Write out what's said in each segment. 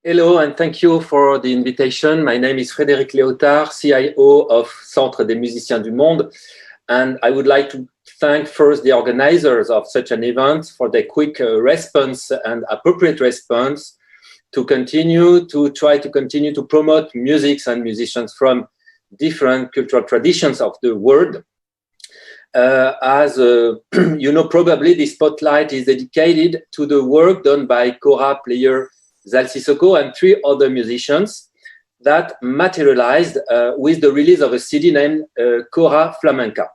Hello, and thank you for the invitation. My name is Frédéric Léotard, CIO of Centre des Musiciens du Monde. And I would like to thank first the organizers of such an event for their quick response and appropriate response to try to continue to promote music and musicians from different cultural traditions of the world. As you know, probably the spotlight is dedicated to the work done by Kora player ZAL SISSOKHO and 3 other musicians that materialized with the release of a CD named Kora Flamenco.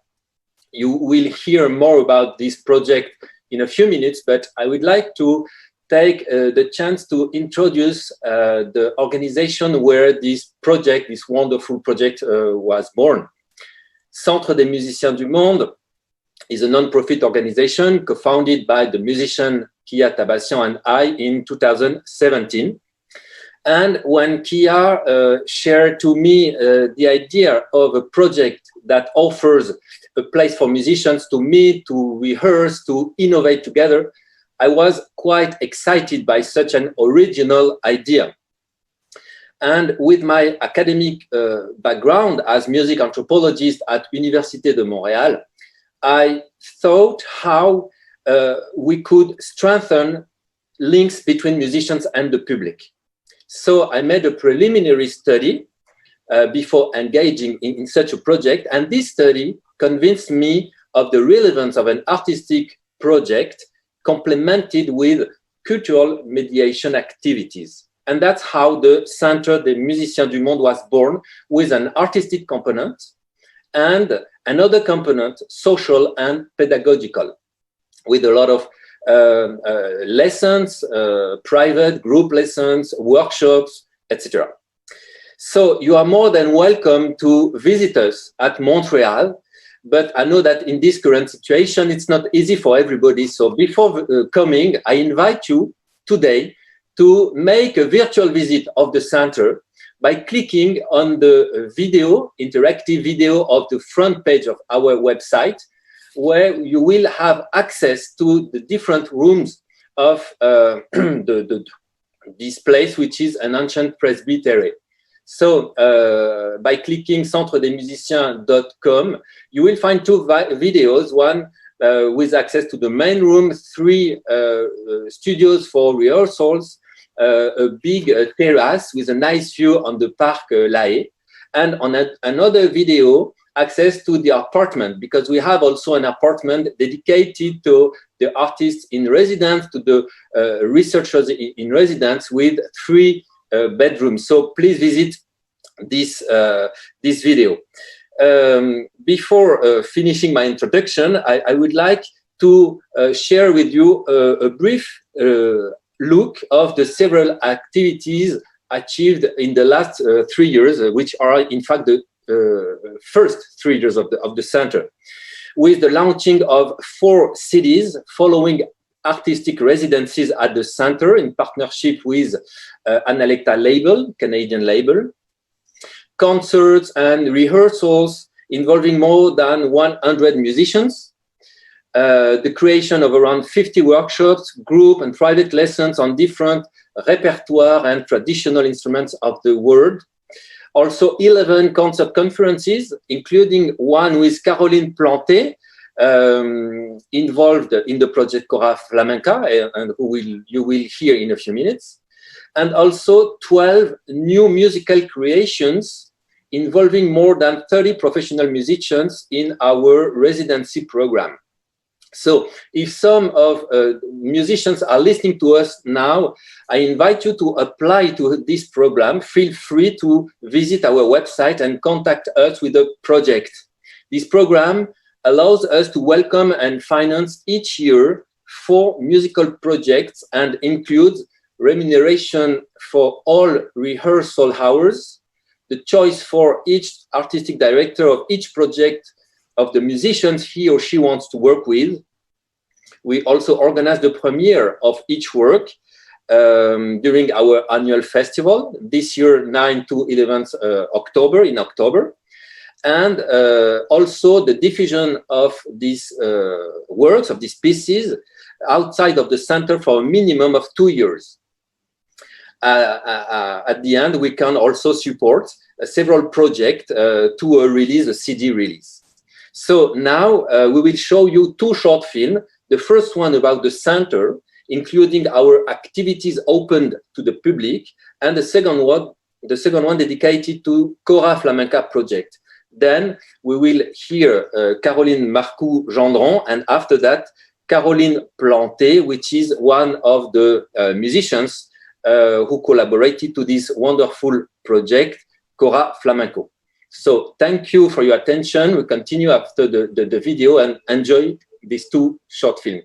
You will hear more about this project in a few minutes, but I would like to take the chance to introduce the organization where this project, this wonderful project was born. Centre des Musiciens du Monde is a non-profit organization co-founded by the musician Kia Tabassian and I in 2017. And when Kia shared to me the idea of a project that offers a place for musicians to meet, to rehearse, to innovate together, I was quite excited by such an original idea. And with my academic background as music anthropologist at Université de Montréal, I thought how we could strengthen links between musicians and the public. So I made a preliminary study before engaging in such a project, and this study convinced me of the relevance of an artistic project complemented with cultural mediation activities. And that's how the Centre des Musiciens du Monde was born, with an artistic component and another component, social and pedagogical, with a lot of lessons, private group lessons, workshops, etc. So you are more than welcome to visit us at Montreal, but I know that in this current situation, it's not easy for everybody. So before coming, I invite you today to make a virtual visit of the center by clicking on the video, interactive video of the front page of our website, where you will have access to the different rooms of this place, which is an ancient presbytery. So by clicking centredesmusiciens.com, you will find 2 videos, one with access to the main room, 3 studios for rehearsals, a big terrace with a nice view on the Parc Laé, and on another video, access to the apartment, because we have also an apartment dedicated to the artists in residence, to the researchers in residence, with 3 bedrooms. So please visit this video. Before finishing my introduction, I would like to share with you a brief look of the several activities achieved in the last 3 years, which are in fact the first 3 years of the center, with the launching of 4 CDs following artistic residencies at the center in partnership with Analecta label, Canadian label, concerts and rehearsals involving more than 100 musicians, the creation of around 50 workshops, group and private lessons on different repertoire and traditional instruments of the world. Also 11 concert conferences, including one with Caroline Planté, involved in the project Kora Flamenco, and you will hear in a few minutes. And also 12 new musical creations involving more than 30 professional musicians in our residency program. So if some of musicians are listening to us now, I invite you to apply to this program. Feel free to visit our website and contact us with a project. This program allows us to welcome and finance each year 4 musical projects and includes remuneration for all rehearsal hours, the choice for each artistic director of each project of the musicians he or she wants to work with. We also organize the premiere of each work during our annual festival, this year 9 to 11th October, in October. And also the diffusion of these works, of these pieces, outside of the center for a minimum of 2 years. at the end, we can also support several projects to release a CD release. So now we will show you 2 short films. The first one about the center, including our activities opened to the public, and the second one dedicated to Kora Flamenco Project. Then we will hear Caroline Marcoux-Gendron, and after that, Caroline Planté, which is one of the musicians who collaborated to this wonderful project, Kora Flamenco. So thank you for your attention. We continue after the video and enjoy these 2 short films.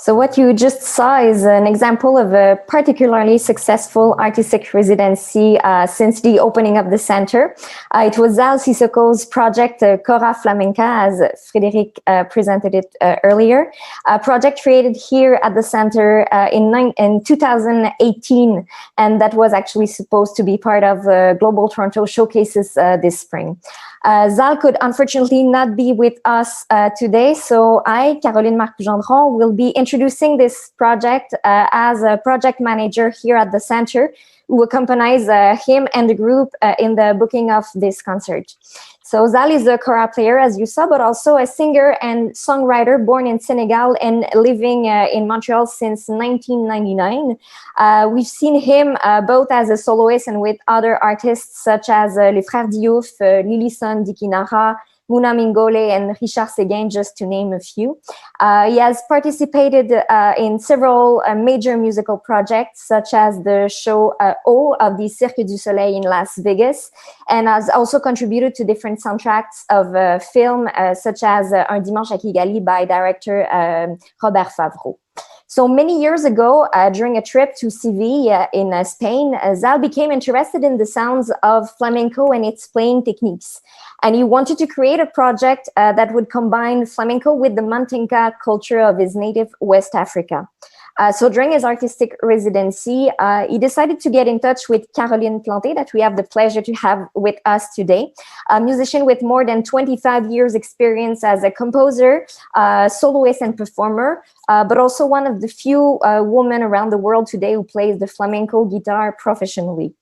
So what you just saw is an example of a particularly successful artistic residency since the opening of the center. It was ZAL SISSOKHO's project Kora Flamenco, as Frédéric presented it earlier. A project created here at the center in 2018, and that was actually supposed to be part of Global Toronto Showcases this spring. ZAL could unfortunately not be with us today, so I, Caroline Marcoux-Gendron, will be introducing this project as a project manager here at the center, who accompanies him and the group in the booking of this concert. So ZAL is a Kora player, as you saw, but also a singer and songwriter born in Senegal and living in Montreal since 1999. We've seen him both as a soloist and with other artists such as Les Frères Diouf, Lilison Dikinara, Mouna Mingole, and Richard Séguin, just to name a few. He has participated in several major musical projects, such as the show O of the Cirque du Soleil in Las Vegas, and has also contributed to different soundtracks of film, such as Un Dimanche à Kigali by director Robert Favreau. So many years ago, during a trip to Seville in Spain, ZAL became interested in the sounds of flamenco and its playing techniques. And he wanted to create a project that would combine flamenco with the Mantenka culture of his native West Africa. So during his artistic residency, he decided to get in touch with Caroline Planté, that we have the pleasure to have with us today, a musician with more than 25 years experience as a composer, soloist and performer, but also one of the few women around the world today who plays the flamenco guitar professionally.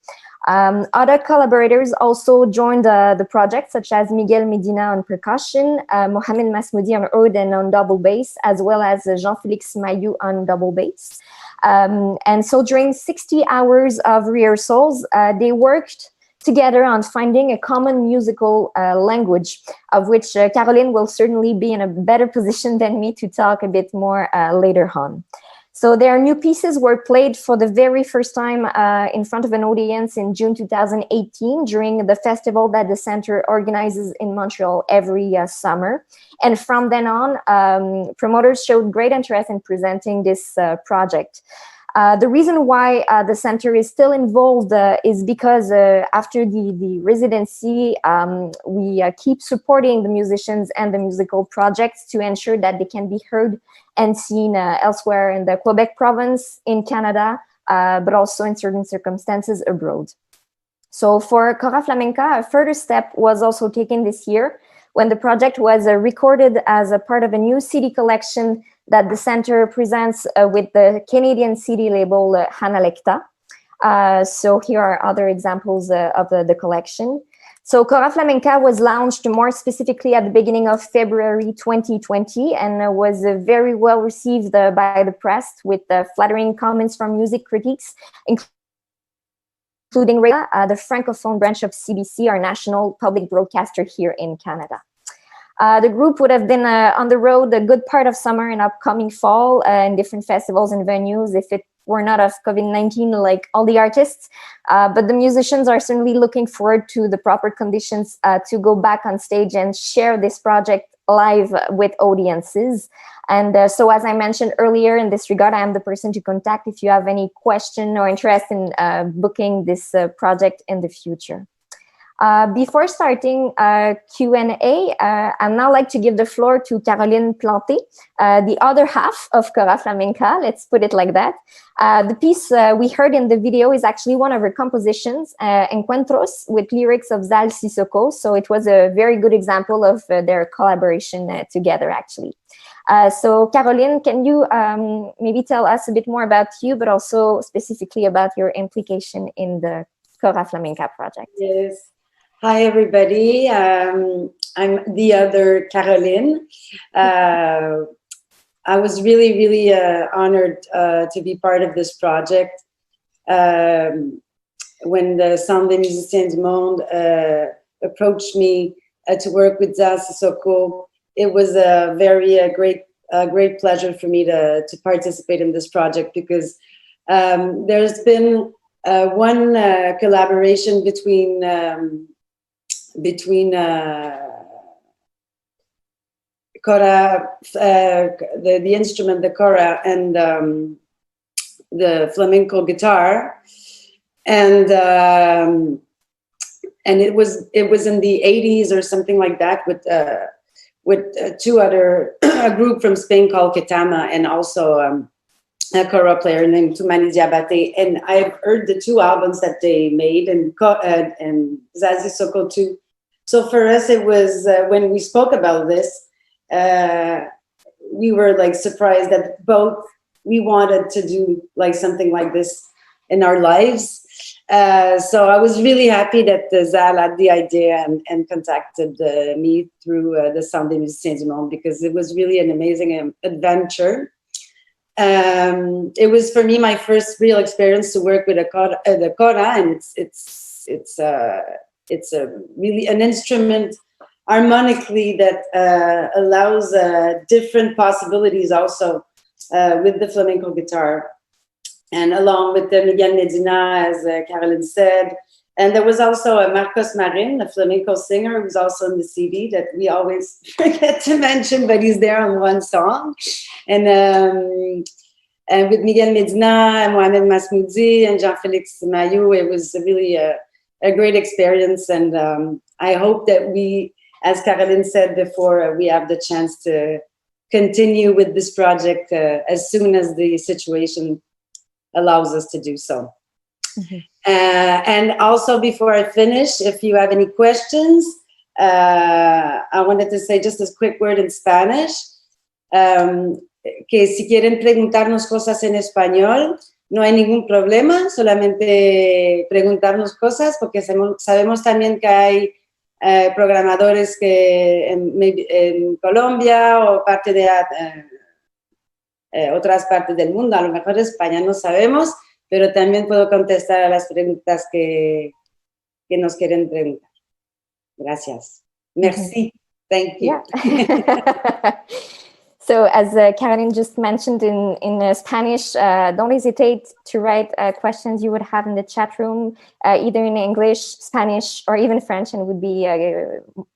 Other collaborators also joined the project, such as Miguel Medina on percussion, Mohamed Masmoudi on oud and on double bass, as well as Jean-Félix Mayou on double bass. And so during 60 hours of rehearsals, they worked together on finding a common musical language, of which Caroline will certainly be in a better position than me to talk a bit more later on. So their new pieces were played for the very first time in front of an audience in June 2018 during the festival that the center organizes in Montreal every summer. And from then on, promoters showed great interest in presenting this project. The reason why the center is still involved is because after the residency, we keep supporting the musicians and the musical projects to ensure that they can be heard and seen elsewhere in the Quebec province, in Canada, but also in certain circumstances abroad. So for Kora Flamenca, a further step was also taken this year when the project was recorded as a part of a new CD collection that the center presents with the Canadian CD label Hanalekta. So here are other examples of the collection. So Kora Flamenca was launched more specifically at the beginning of February 2020 and was very well received by the press with flattering comments from music critics, including the Francophone branch of CBC, our national public broadcaster here in Canada. The group would have been on the road a good part of summer and upcoming fall in different festivals and venues if it were not of COVID-19 like all the artists. But the musicians are certainly looking forward to the proper conditions to go back on stage and share this project live with audiences. And so as I mentioned earlier, in this regard, I am the person to contact if you have any question or interest in booking this project in the future. Before starting Q&A, I'd now like to give the floor to Caroline Planté, the other half of Kora Flamenca, let's put it like that. The piece we heard in the video is actually one of her compositions, Encuentros, with lyrics of ZAL SISSOKHO, so it was a very good example of their collaboration together, actually. So Caroline, can you maybe tell us a bit more about you, but also specifically about your implication in the Kora Flamenca project? Yes. Hi, everybody. I'm the other Caroline. I was really, really honored to be part of this project. When the Centre des Musiciens du Monde approached me to work with ZAL SISSOKHO, it was a very great pleasure for me to participate in this project because there's been one collaboration between Kora, the instrument, the Kora, and the flamenco guitar, and it was in the 80s or something like that with two other a group from Spain called Ketama and also a Kora player named Toumani Diabaté, and I've heard the two albums that they made and ZAL SISSOKHO too. So for us, it was when we spoke about this, we were like surprised that both we wanted to do like something like this in our lives. So I was really happy that ZAL had the idea and contacted me through the Centre des Musiciens du Monde because it was really an amazing adventure. It was for me my first real experience to work with the Kora, and it's a really an instrument harmonically that allows different possibilities also with the flamenco guitar. And along with Miguel Medina, as Caroline said. And there was also a Marcos Marin, a flamenco singer, who's also in the CD that we always forget to mention, but he's there on one song. And with Miguel Medina and Mohamed Masmoudi and Jean-Félix Mayou, it was really a great experience. And I hope that we, as Caroline said before, we have the chance to continue with this project as soon as the situation allows us to do so. Mm-hmm. And also, before I finish, if you have any questions, I wanted to say just a quick word in Spanish. Que si quieren preguntarnos cosas en español, no hay ningún problema, solamente preguntarnos cosas, porque sabemos también que hay programadores que en Colombia o parte de otras partes del mundo, a lo mejor España no sabemos, pero también puedo contestar a las preguntas que nos quieren preguntar. Gracias. Merci. Thank you. Yeah. So as Caroline just mentioned in Spanish, don't hesitate to write questions you would have in the chat room, either in English, Spanish, or even French, and would be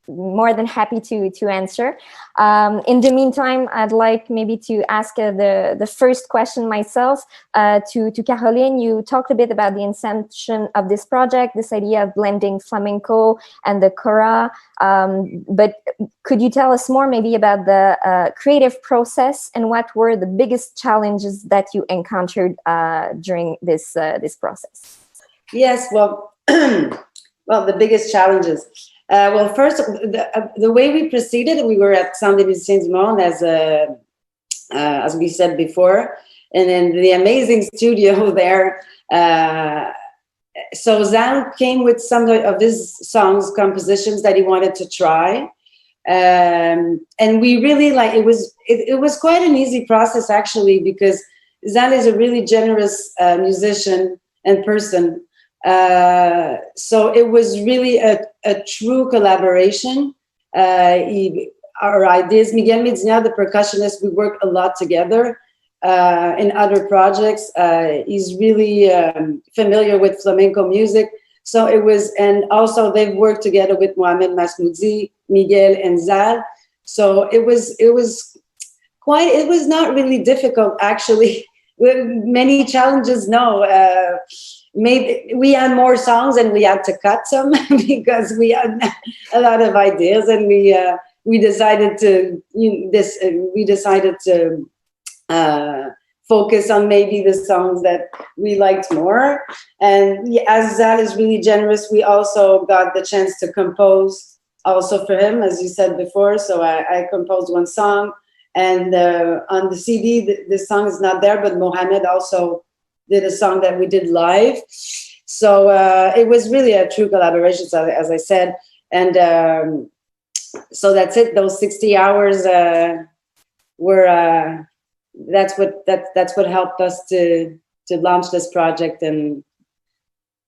more than happy to answer. In the meantime, I'd like maybe to ask the first question myself to Caroline. You talked a bit about the inception of this project, this idea of blending flamenco and the Kora, but could you tell us more maybe about the creative process and what were the biggest challenges that you encountered during this process? Yes, well, the biggest challenges. Well, first, the way we proceeded, we were at Centre des Musiciens du Monde, as we said before, and in the amazing studio there. So ZAL came with some of his songs, compositions that he wanted to try. And we really it was quite an easy process, actually, because ZAL is a really generous musician and person. So it was really a true collaboration. Our ideas, Miguel Medina, the percussionist, we worked a lot together in other projects. He's really familiar with flamenco music. So it was, and also they've worked together with Mohamed Masmoudi, Miguel, and ZAL. So it was not really difficult, actually. Many challenges, no. Maybe we had more songs and we had to cut some because we had a lot of ideas, and we decided to focus on maybe the songs that we liked more. And as ZAL is really generous, we also got the chance to compose also for him, as you said before. So I composed one song, and on the CD, the song is not there, but Mohamed also did a song that we did live. So it was really a true collaboration, as I said. And so that's it. Those 60 hours were, that's what helped us to launch this project. And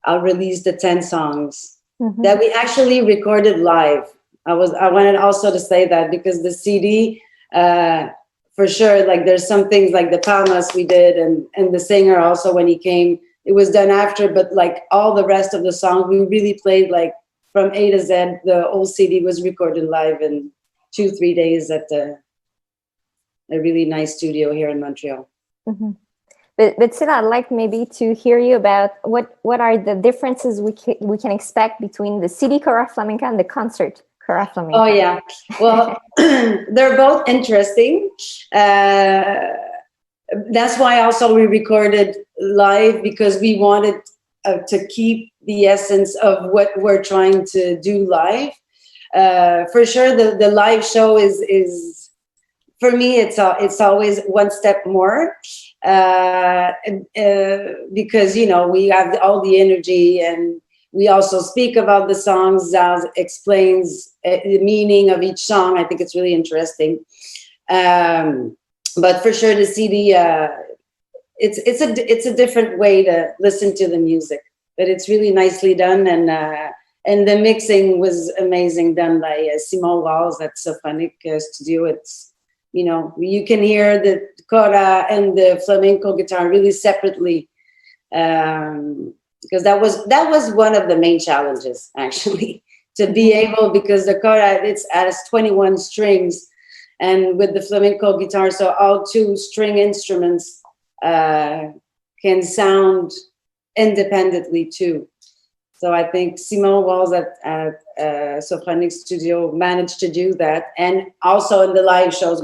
I'll release the 10 songs that we actually recorded live. I wanted also to say that, because the CD, for sure, like there's some things like the palmas we did, and the singer also, when he came, it was done after, but like all the rest of the songs, we really played like from A to Z. The whole CD was recorded live in 2-3 days at a really nice studio here in Montreal. Mm-hmm. But still, I'd like maybe to hear you about what are the differences we can expect between the CD Kora Flamenca and the concert Kora Flamenca. Oh yeah, well, they're both interesting. That's why also we recorded live, because we wanted to keep the essence of what we're trying to do live. For sure, the live show is for me, it's always one step more, because we have all the energy, and we also speak about the songs. ZAL explains the meaning of each song. I think it's really interesting. But for sure, the CD, it's a different way to listen to the music, but it's really nicely done, And the mixing was amazing, done by Simon Walls at Symphonic Studio. It's, you know, you can hear the Kora and the flamenco guitar really separately, because that was one of the main challenges, actually, to be able, because the Kora, it has 21 strings, and with the flamenco guitar, so all 2 string instruments can sound independently too. So I think Simon Walls at Symphonic Studio managed to do that, and also in the live shows,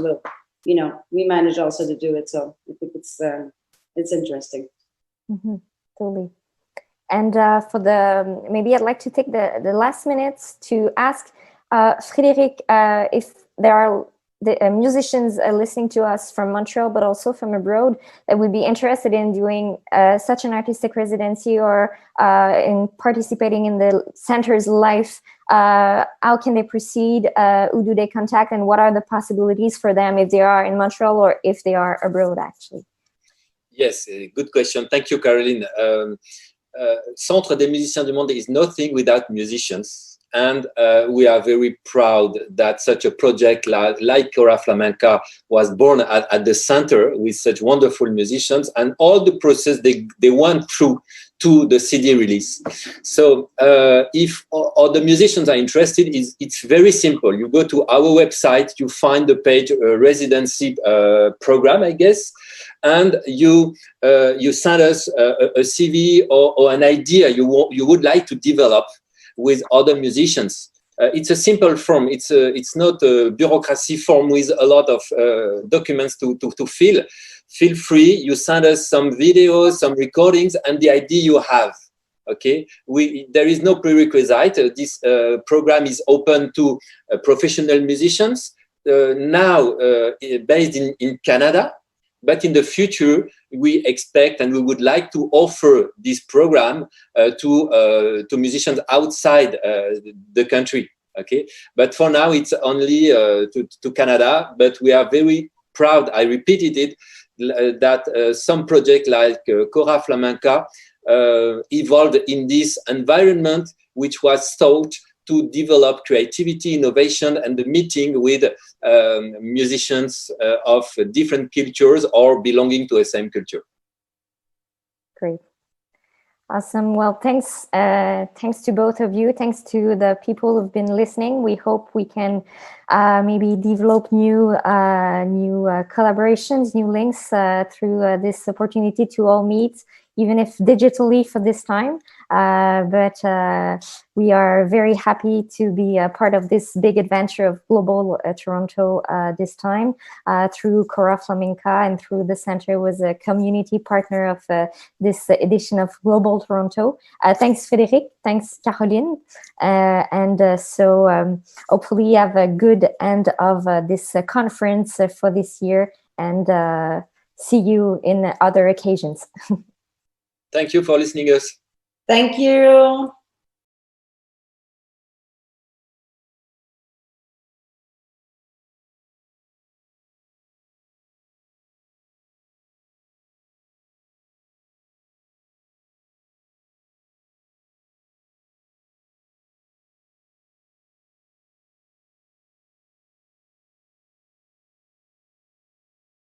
you know, we managed also to do it. So I think it's interesting. Mm-hmm. Totally. And for the, maybe I'd like to take the last minutes to ask Frédéric if there are the musicians listening to us from Montreal, but also from abroad, that would be interested in doing such an artistic residency or in participating in the center's life. How can they proceed? Who do they contact? And what are the possibilities for them if they are in Montreal or if they are abroad, actually? Yes, good question. Thank you, Caroline. Centre des Musiciens du Monde is nothing without musicians. And we are very proud that such a project like Kora Flamenca was born at the center with such wonderful musicians, and all the process they went through to the CD release. So if all the musicians are interested, it's very simple. You go to our website, you find the page residency program, I guess, and you send us a CV or an idea you would like to develop with other musicians. It's a simple form. It's not a bureaucracy form with a lot of documents to fill. Feel free. You send us some videos, some recordings, and the idea you have. Okay. There is no prerequisite. This program is open to professional musicians now based in Canada. But in the future, we expect and we would like to offer this program to musicians outside the country. Okay, but for now it's only to Canada. But we are very proud. I repeated it that some project like Kora Flamenca evolved in this environment, which was thought to develop creativity, innovation, and the meeting with musicians of different cultures or belonging to the same culture. Great. Awesome. Well, thanks to both of you. Thanks to the people who've been listening. We hope we can maybe develop new collaborations, new links through this opportunity to all meet, even if digitally for this time. But we are very happy to be a part of this big adventure of Global Toronto this time through Kora Flamenca, and through the Center was a community partner of this edition of Global Toronto. Thanks, Frédéric. Thanks, Caroline. So hopefully you have a good end of this conference for this year, and see you in other occasions. Thank you for listening to us. Thank you.